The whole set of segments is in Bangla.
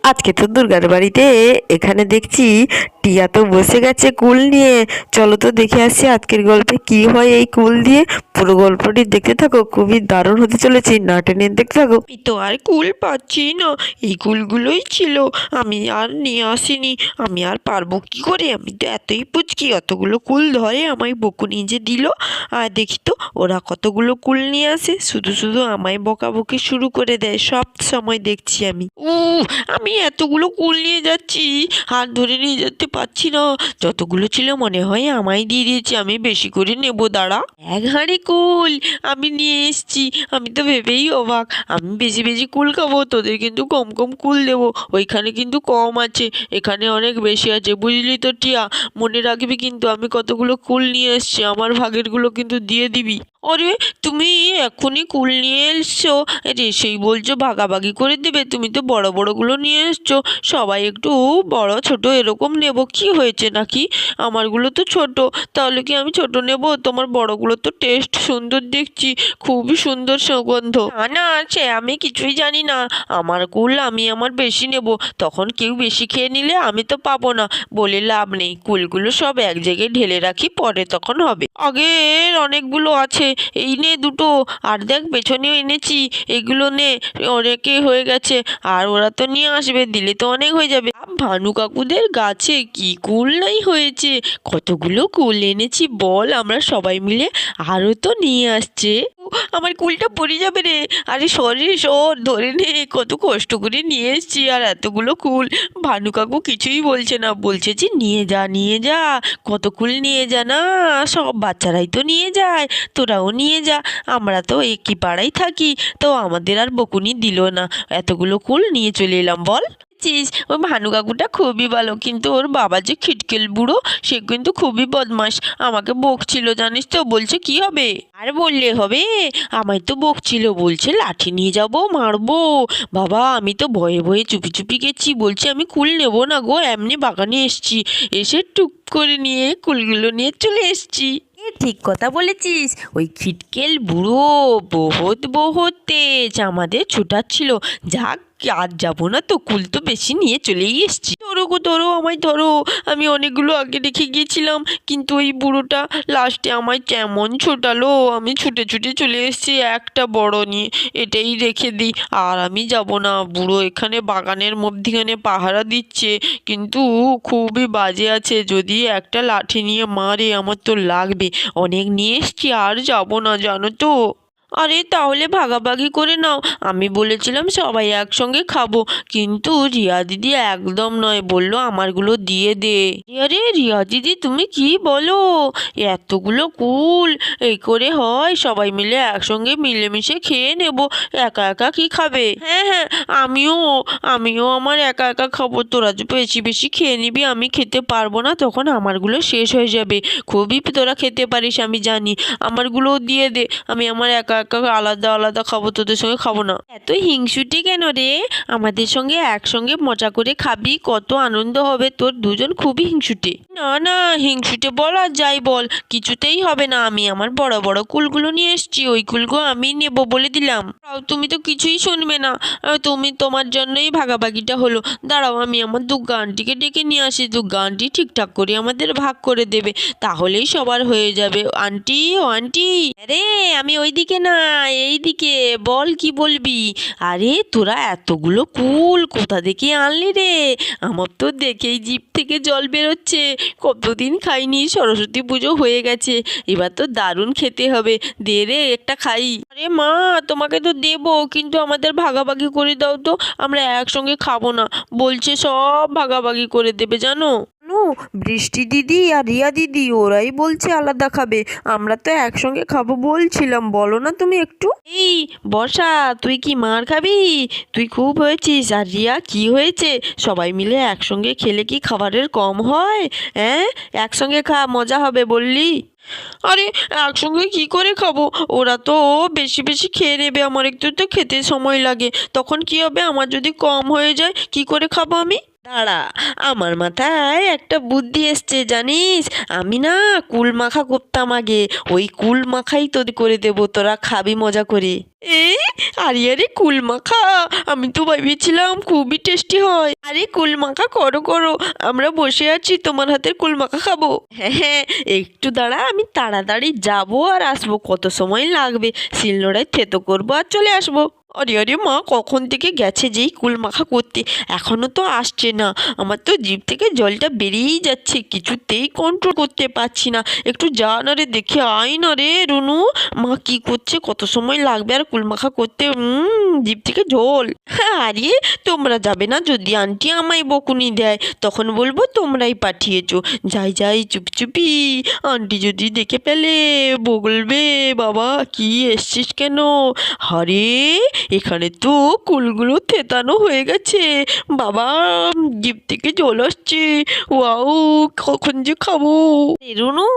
আজকে তো দুর্গার বাড়িতে এখানে দেখছি টিয়া তো বসে গেছে কুল নিয়ে। চলো তো দেখে আসি আজকের গল্পে কি হয় এই কুল দিয়ে। পুরো গল্পটি দেখতে থাকো, খুবই দারুণ হতে চলেছে, না টেনে দেখতে থাকো। আমি তো আর কুল পাচ্ছি না, এই কুলগুলোই ছিল, আমি আর নিয়ে আসিনি। আমি আর পারবো কি করে, আমি তো এতই পুচকি, অতগুলো কুল ধরে আমায় বকুনি যে দিল। আর দেখি তো ওরা কতগুলো কুল নিয়ে আসে, শুধু শুধু আমায় বকাবকি শুরু করে দেয় সব সময় দেখছি আমি। আমি এতগুলো কুল নিয়ে যাচ্ছি, হাত ধরে নিয়ে যেতে পারছি না। যতগুলো ছিল মনে হয় আমায় দিয়ে দিয়েছে, আমি বেশি করে নেবো, দাঁড়া। এক হাঁড়ি কুল আমি নিয়ে এসছি, আমি তো ভেবেই অবাক। আমি বেশি বেশি কুল খাবো, তোদের কিন্তু কম কম কুল দেবো। ওইখানে কিন্তু কম আছে, এখানে অনেক বেশি আছে, বুঝলি তো টিয়া? মনে রাখবি কিন্তু আমি কতগুলো কুল নিয়ে এসছি, আমার ভাগেরগুলো কিন্তু দিয়ে দিবি। আরে তুমি এখনই কুল নিয়ে এসছো, সেই বলছো ভাগাভাগি করে দেবে? তুমি তো বড় বড়গুলো নিয়ে এসছো, সবাই একটু বড় ছোট এরকম নেব, কি হয়েছে নাকি? আমারগুলো তো ছোট, তাহলে কি আমি ছোট নেব? তোমার বড়গুলো তো টেস্ট সুন্দর দেখছি, খুবই সুন্দর সুগন্ধ। না না, সে আমি কিছুই জানি না, আমার কুল আমি আমার বেশি নেব, তখন কেউ বেশি খেয়ে নিলে আমি তো পাবো না, বলে লাভ নেই। কুলগুলো সব এক জায়গায় ঢেলে রাখি, পরে তখন হবে। আগের অনেকগুলো আছে, এই নে দুটো, আর দেখ পেছনেও এনেছি, এগুলো নে, অনেকে হয়ে গেছে, আর ওরা তো নিয়ে আসবে, দিলে তো অনেক হয়ে যাবে। ভানু কাকুদের গাছে কি কুল নাই হয়েছে, কতগুলো কুল এনেছি বল আমরা সবাই মিলে, আরও তো নিয়ে আসছে। আমার কুলটা পড়ে যাবে রে, আরে সরে সর, ধরে নে, কত কষ্ট করে নিয়ে এসছি, আর এতগুলো কুল। ভানু কাকু কিছুই বলছে না, বলছে যে নিয়ে যা নিয়ে যা, কত কুল নিয়ে যা না, সব বাচ্চারাই তো নিয়ে যায়, তোরাও নিয়ে যা। আমরা তো একই পাড়ায় থাকি, তো আমাদের আর বকুনি দিল না, এতগুলো কুল নিয়ে চলে এলাম বল। ওই ভানু কাকুটা খুবই ভালো, কিন্তু ওর বাবা যে খিটকেল বুড়ো, সে কিন্তু খুবই বদমাস, আমাকে বকছিল জানিস তো, বলছে কি হবে আর বললে হবে, আমায় তো বকছিল, বলছে লাঠি নিয়ে যাব মারবো। বাবা আমি তো ভয়ে ভয়ে চুপি চুপি গেছি, বলছি আমি কুল নেবো না গো, এমনি বাগানে এসছি, এসে টুক করে নিয়ে কুলগুলো নিয়ে চলে এসছি। ঠিক কথা বলেছিস, ওই খিটকেল বুড়ো বহুত বহুত তেজ, আমাদের ছুটাচ্ছিল। যাক, আর যাবো না তো, কুল তো বেশি নিয়ে চলেই এসছি। ধরো গো ধরো, আমায় ধরো, আমি অনেকগুলো আগে রেখে গিয়েছিলাম, কিন্তু ওই বুড়োটা লাস্টে আমায় কেমন ছোটালো, আমি ছুটে ছুটে চলে এসেছি একটা বড় নিয়ে, এটাই রেখে দিই, আর আমি যাব না। বুড়ো এখানে বাগানের মধ্যিখানে পাহারা দিচ্ছে, কিন্তু খুবই বাজে আছে, যদি একটা লাঠি নিয়ে মারে আমার তো লাগবে। অনেক নিয়ে এসছি, আর যাব না জানো তো। আরে তাহলে ভাগাভাগি করে নাও, আমি বলেছিলাম সবাই একসঙ্গে খাবো, কিন্তু রিয়া দিদি একদম নয়, বললো আমারগুলো দিয়ে দে। আরে রিয়া দিদি তুমি কি বলো, এতগুলো কুল এই করে হয়? সবাই মিলে একসঙ্গে মিলেমিশে খেয়ে নেব, একা একা কি খাবে? হ্যাঁ হ্যাঁ, আমিও আমিও আমার একা একা খাবো, তোরা যে বেশি বেশি খেয়ে নিবি, আমি খেতে পারবো না, তখন আমারগুলো শেষ হয়ে যাবে। খুবই তোরা খেতে পারিস আমি জানি, আমারগুলোও দিয়ে দে, আমি আমার একা একা আলাদা আলাদা খাবো, তোদের সঙ্গে খাবো না। এত হিংসুটে কেন রে, আমাদের সঙ্গে একসঙ্গে মজা করে খাবি, কত আনন্দ হবে, তোর দুজন খুবই হিংসুটে। না না, হিংসুটে বল আর যাই বল, কিছুতেই হবে না, আমি আমার বড় বড় কুলগুলো নিয়ে এসছি, ওই কুলগুলো আমি নেব বলে দিলাম। তুমি তো কিছুই শুনবে না, তুমি তোমার জন্যই ভাগাভাগিটা হলো। দাঁড়াও, আমি আমার দুর্গা আন্টিকে ডেকে নিয়ে আসি, দুর্গা আন্টি ঠিকঠাক করে আমাদের ভাগ করে দেবে, তাহলেই সবার হয়ে যাবে। আন্টি, ও আন্টি, আরে আমি ওইদিকে না, এইদিকে, বল কি বলবি? আরে তোরা এতগুলো কুল কোথা থেকে আনলি রে, আমার তো দেখেই জিভ থেকে জল বেরোচ্ছে, কতদিন খাইনি, সরস্বতী পুজো হয়ে গেছে, এবার তো দারুণ খেতে হবে, দে রে একটা খাই। আরে মা, তোমাকে তো দেবো, কিন্তু আমাদের ভাগাভাগি করে দাও তো, আমরা একসঙ্গে খাবো না, বলছে সব ভাগাভাগি করে দেবে জানো। বৃষ্টি দিদি আর রিয়া দিদি ওরাই বলছে আলাদা খাবে, আমরা তো একসঙ্গে খাবো বলছিলাম, বলো না তুমি একটু। এই বর্ষা, তুই কি মার খাবি? তুই খুব হয়েছিস। আর রিয়া কি হয়েছে, সবাই মিলে একসঙ্গে খেলে কি খাবারের কম হয়? হ্যাঁ, একসঙ্গে খা, মজা হবে বললি। আরে একসঙ্গে কি করে খাবো, ওরা তো বেশি বেশি খেয়ে নেবে, আমার একটু তো খেতে সময় লাগে, তখন কি হবে, আমার যদি কম হয়ে যায় কি করে খাবো আমি? দাঁড়া, আমার মাথায় একটা বুদ্ধি এসছে জানিস। আমি না কুল মাখা করতাম আগে, ওই কুল মাখাই তোর করে দেবো, তোরা খাবি মজা করে। এই, আরে আরে কুল মাখা, আমি তো ভেবেছিলাম খুবই টেস্টি হয়। আরে কুল মাখা করো করো, আমরা বসে আছি, তোমার হাতের কুল মাখা খাবো। হ্যাঁ হ্যাঁ, একটু দাঁড়া, আমি তাড়াতাড়ি যাবো আর আসবো, কত সময় লাগবে, শিলনোড়ায় থেতো করবো আর চলে আসবো। আরে আরে মা কখন থেকে গেছে যেই কুল মাখা করতে, এখনো তো আসছে না। আমার তো জিভ থেকে জলটা বেরিয়েই যাচ্ছে, কিছুতেই কন্ট্রোল করতে পারছি না। একটু যা না রে, দেখে আয় না রে রুনু, মা কি করছে, কত সময় লাগবে আর কুল মাখা করতে। জিভ থেকে জল। আরে তোমরা যাবে না, যদি আন্টি আমায় বকুনি দেয় তখন বলবো তোমরাই পাঠিয়েছো। যাই যাই চুপি চুপি, আন্টি যদি দেখে ফেলে বলবে বাবা কি এসছিস কেন। আরে এখানে তো কুলগুলো থেতানো হয়ে গেছে, বাবা জিভ থেকে জল আসছে। ওয়াও, কখন যে খাবো। রুনু,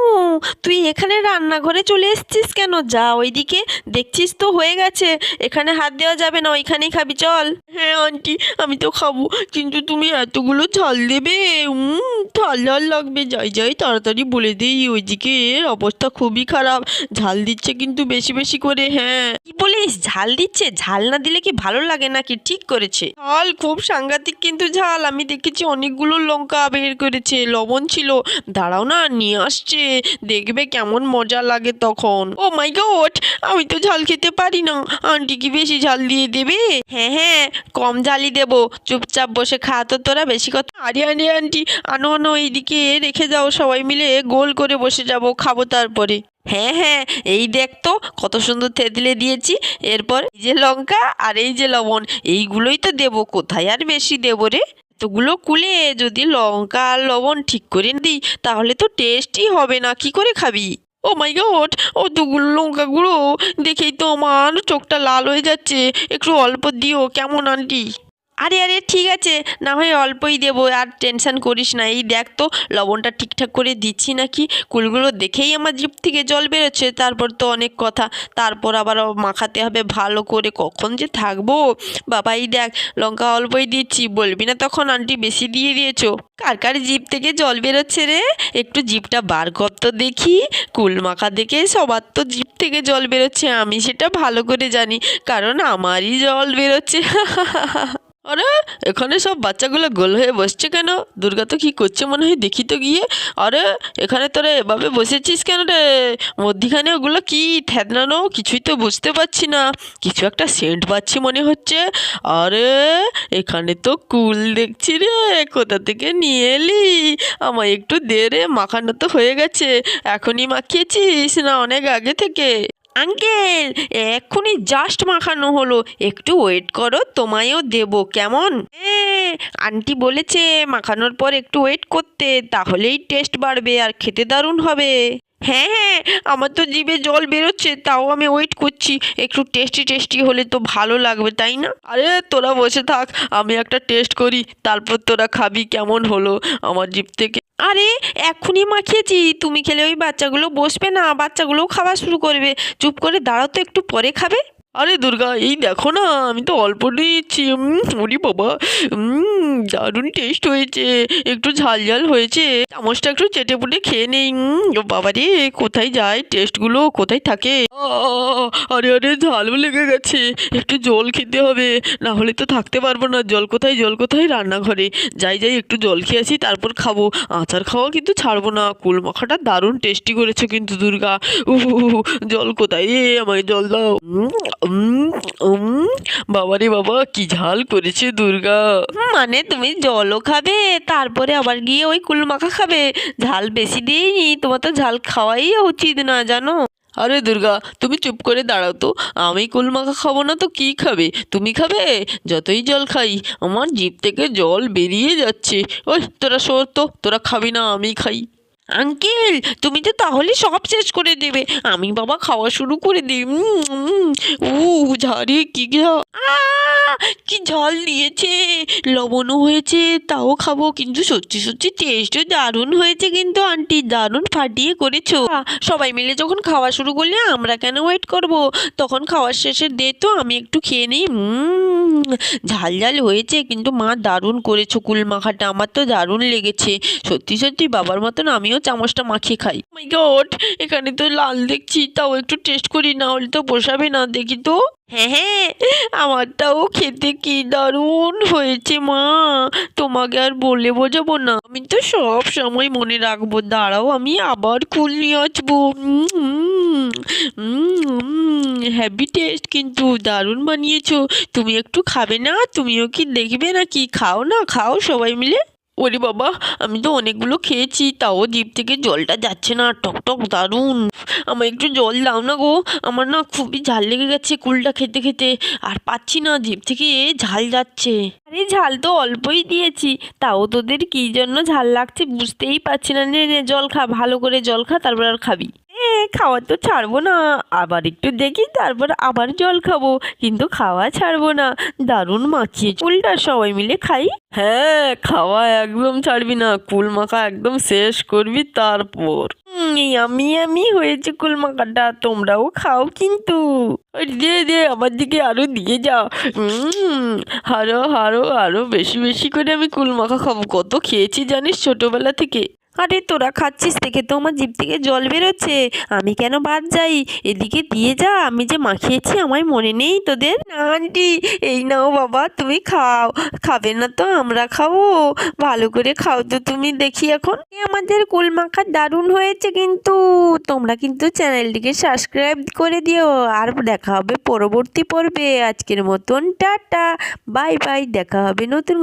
তুই এখানে রান্নাঘরে চলে এসেছিস কেন? যা ওইদিকে, দেখছিস তো হয়ে গেছে, এখানে হাত দেওয়া যাবে না, ওইখানেই খাবি, চল। হ্যাঁ আন্টি, আমি তো খাবো, কিন্তু তুমি এতগুলো ঝাল দেবে? ঝাল ঝাল লাগবে। যাই যাই তাড়াতাড়ি বলে দিই, ওইদিকে অবস্থা খুবই খারাপ, ঝাল দিচ্ছে কিন্তু বেশি বেশি করে। হ্যাঁ কি বলিস, ঝাল দিচ্ছে? ঝাল না দিলে কি ভালো লাগে নাকি? ঠিক করেছে, ঝাল খুব সাংঘাতিক কিন্তু ঝাল। আমি দেখেছি অনেকগুলো লঙ্কা বের করেছে, লবণ ছিল। দাঁড়াও না, নিয়ে আসছে, দেখবে কেমন মজা লাগে তখন। ও মাই গড, আমি তো ঝাল খেতে পারি না, আন্টি কি বেশি ঝাল দিয়ে দেবে? হ্যাঁ হ্যাঁ, কম ঝালই দেবো, চুপচাপ বসে খা তো তোরা, বেশি কথা। আরে আরে আন্টি, আনো আনো, এইদিকে রেখে যাও, সবাই মিলে গোল করে বসে যাবো, খাবো তারপরে। হ্যাঁ হ্যাঁ, এই দেখ তো কত সুন্দর থেতলে দিয়েছি। এরপর এই যে লঙ্কা আর এই যে লবণ, এইগুলোই তো দেবো, কোথায় আর বেশি দেবো রে। এতগুলো কুলে যদি লঙ্কা আর লবণ ঠিক করে দিই তাহলে তো টেস্টই হবে না, কি করে খাবি? ও মাই গড, অতগুলো লঙ্কা গুঁড়ো দেখেই তো আমার চোখটা লাল হয়ে যাচ্ছে, একটু অল্প দিও কেমন আন্টি? আরে আরে ঠিক আছে, না হয় অল্পই দেবো, আর টেনশন করিস না। এই দেখ তো লবণটা ঠিকঠাক করে দিচ্ছি নাকি। কুলগুলো দেখেই আমার জিভ থেকে জল বেরোচ্ছে, তারপর তো অনেক কথা, তারপর আবার মাখাতে হবে ভালো করে, কখন যে থাকবো। বাবা এই দেখ, লঙ্কা অল্পই দিচ্ছি, বলবি না তখন আন্টি বেশি দিয়ে দিয়েছো। কার কার জিভ থেকে জল বেরোচ্ছে রে, একটু জিভটা বার কর তো দেখি। কুল মাখা দেখে সবার তো জিভ থেকে জল বেরোচ্ছে, আমি সেটা ভালো করে জানি, কারণ আমারই জল বেরোচ্ছে। আরে এখানে সব বাচ্চাগুলো গোল হয়ে বসছে কেন? দুর্গা তো কি করছে মনে হয়, দেখি তো গিয়ে। আরে এখানে তোরা এভাবে বসেছিস কেন রে? মধ্যিখানে ওগুলো কি থ্যাতনানো, কিছুই তো বুঝতে পারছি না, কিছু একটা সেন্ট পাচ্ছি মনে হচ্ছে। আরে এখানে তো কুল দেখছি রে, কোথা থেকে নিয়ে এলি? আমায় একটু দে রে, মাখানো তো হয়ে গেছে। এখনই মাখিয়েছিস না অনেক আগে থেকে? আঙ্কেল, এক্ষুনি জাস্ট মাখানো হলো, একটু ওয়েট করো, তোমায়ও দেবো কেমন? আন্টি বলেছে মাখানোর পর একটু ওয়েট করতে, তাহলেই টেস্ট বাড়বে আর খেতে দারুণ হবে। হ্যাঁ হ্যাঁ, আমার তো জিভে জল বেরোচ্ছে, তাও আমি ওয়েট করছি, একটু টেস্টি টেস্টি হলে তো ভালো লাগবে তাই না? আরে তোরা বসে থাক, আমি একটা টেস্ট করি, তারপর তোরা খাবি কেমন হলো আমার জিভ থেকে। আরে এক্ষুনি মাখিয়েছি, তুমি খেলে ওই বাচ্চাগুলো বসবে না, বাচ্চাগুলোও খাওয়া শুরু করবে, চুপ করে দাঁড়াও তো, একটু পরে খাবে। আরে দুর্গা, এই দেখো না, আমি তো অল্প নিয়েছি। ওরে বাবা, দারুণ টেস্ট হয়েছে, একটু ঝাল ঝাল হয়েছে, চামচটা একটু চেটে পুটে খেয়ে নেই। ও বাবা রে, কোথায় যায় টেস্টগুলো, কোথায় থাকে? আরে আরে, ঝালও লেগে গেছে, একটু জল খেতে হবে, না হলে তো থাকতে পারবো না। জল কোথায়, জল কোথায়? রান্নাঘরে যাই যাই, একটু জল খেয়ে আসি, তারপর খাবো। আচার খাওয়া কিন্তু ছাড়বো না, কুল মাখাটা দারুণ টেস্টি করেছে কিন্তু দুর্গা। জল কোথায়? আমাকে জল দাও। বাবারে বাবা, কি ঝাল করেছে দুর্গা। মানে তুমি জলও খাবে, তারপরে আবার গিয়ে ওই কুল মাখা খাবে? ঝাল বেশি দিইনি, তোমার তো ঝাল খাওয়াই উচিত না জানো। আরে দুর্গা, তুমি চুপ করে দাঁড়াও তো, আমি কুল মাখা খাবো না তো কি খাবে? তুমি খাবে? যতই জল খাই আমার জিভ থেকে জল বেরিয়ে যাচ্ছে। ওই তোরা সর তো, তোরা খাবি না, আমি খাই। আঙ্কেল, তুমি তো তাহলে সব শেষ করে দেবে। আমি বাবা খাওয়া শুরু করে দিই। ঝাড়ে কি কি ঝাল দিয়েছে, লবণও হয়েছে, তাও খাবো। কিন্তু সত্যি সত্যি টেস্টও দারুণ হয়েছে কিন্তু আন্টি, দারুণ ফাটিয়ে করেছো। সবাই মিলে যখন খাওয়া শুরু করলে আমরা কেন ওয়েট করব? তখন খাওয়ার শেষে দে তো, আমি একটু খেয়ে নিই। ঝাল ঝাল হয়েছে কিন্তু মা দারুণ করেছো কুল মাখাটা, আমার তো দারুণ লেগেছে। সত্যি সত্যি বাবার মতন আমিও চামচটা মাখিয়ে খাই। মাই গড, এখানে তো লাল দেখছি, তাও একটু টেস্ট করি, না হলে তো পোষাবে না। দেখি তো। হ্যাঁ হ্যাঁ, আমারটাও খেতে কি দারুণ হয়েছে মা, তোমাকে আর বলে বোঝাবো না। আমি তো সব সময় মনে রাখবো। দাঁড়াও, আমি আবার কুল নিয়ে আসবো। হ্যাভি টেস্ট, কিন্তু দারুণ বানিয়েছো। তুমি একটু খাবে না? তুমিও কি দেখবে নাকি? খাও না, খাও সবাই মিলে। ওরে বাবা, আমি তো অনেকগুলো খেয়েছি, তাও জিভ থেকে জলটা যাচ্ছে না। টক টক দারুণ। আমার একটু জল দাও না গো, আমার না খুবই ঝাল লেগে গেছে কুলটা খেতে খেতে, আর পাচ্ছি না, জিভ থেকে ঝাল যাচ্ছে। আরে ঝাল তো অল্পই দিয়েছি, তাও তোদের কি জন্য ঝাল লাগছে বুঝতেই পারছি না। নে নে জল খা, ভালো করে জল খা, তারপর আর খাবি। খাওয়া তো ছাড়বো না, আবার একটু দেখি, তারপর আবার জল খাবো, কিন্তু খাওয়া ছাড়বো না। দারুণ মাখিয়ে কুলটা, সবাই মিলে খাই। হ্যাঁ, খাওয়া একদম ছাড়বি না, কুল মাখা একদম শেষ করবি তারপর। আমি হয়েছে কুল মাখাটা, তোমরাও খাও কিন্তু। ওই দে দে, আমার দিকে আরো দিয়ে যাও। আরো আরো আরো বেশি বেশি করে আমি কুল মাখা খাবো। কত খেয়েছি জানিস ছোটবেলা থেকে। আরে তোরা খাচ্ছিস দেখে তো আমার জিভ থেকে জল বেরোচ্ছে, আমি কেন বাদ যাই? এদিকে দিয়ে যা, আমি যে মাখিয়েছি আমায় মনে নেই তোদের? না আন্টি, এই নাও বাবা, তুমি খাও। খাবে না তো আমরা খাবো, ভালো করে খাও তো তুমি। দেখি এখন আমাদের কুল মাখা দারুণ হয়েছে কিন্তু। তোমরা কিন্তু চ্যানেলটিকে সাবস্ক্রাইব করে দিও, আর দেখা হবে পরবর্তী পর্বে। আজকের মতন টাটা, বাই বাই, দেখা হবে নতুন